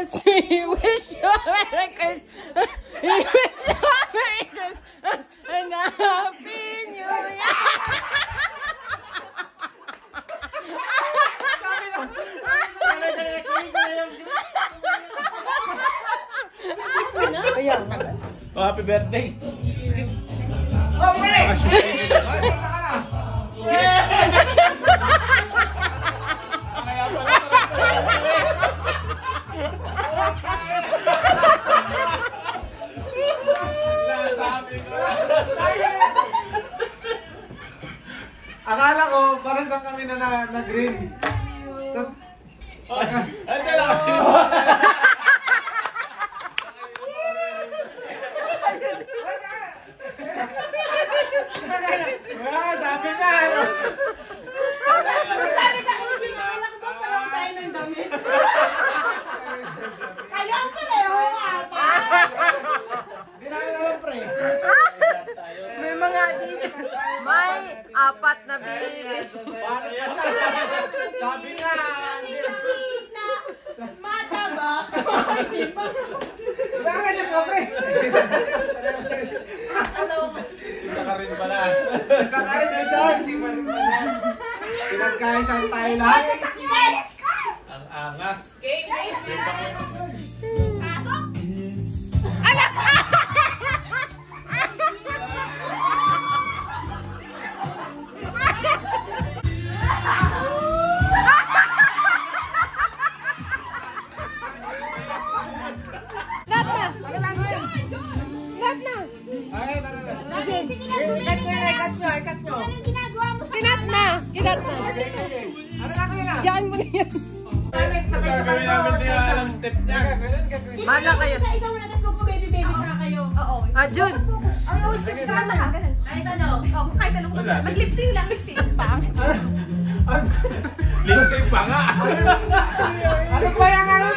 Christmas. We wish you a Merry Christmas. We wish you a Merry Christmas and a Happy New Year. Oh, happy birthday! Okay! Kaya pala nasabi ko. Akala ko, pares lang kami na green. Tapos, Andiyan lang kami. sabi nga. Sabi sa original, nagpapalang tayo ng damit. Kaya ang pareho nga pa. Hindi namin alam, pre. May mga dito. May apat na baby. Sabi nga. Mata ba? Bakit yun mo, pre? Isa ka rin pala. Isa ka rin, isa. Hindi pa rin pala. Pinagkaisan tayo lahat. Ang angas. Ay, tara na. Ikat nyo. Anong ginagawa mo sa Kinat na. Kinat na. Ano na kayo na? Diyan mo na yan. Gagawin namin din ang alam step niya. Mana kayo. Sa isa mo na, tapos magpo-baby-baby na kayo. Oo. Ah, Jun. Ay, always kasi ka na. Kahit ano. Oh, kahit ano. Wala. Mag-lip-sync lang, lip-sync. Pangit. Linsay pa nga. Ano ba yung ano,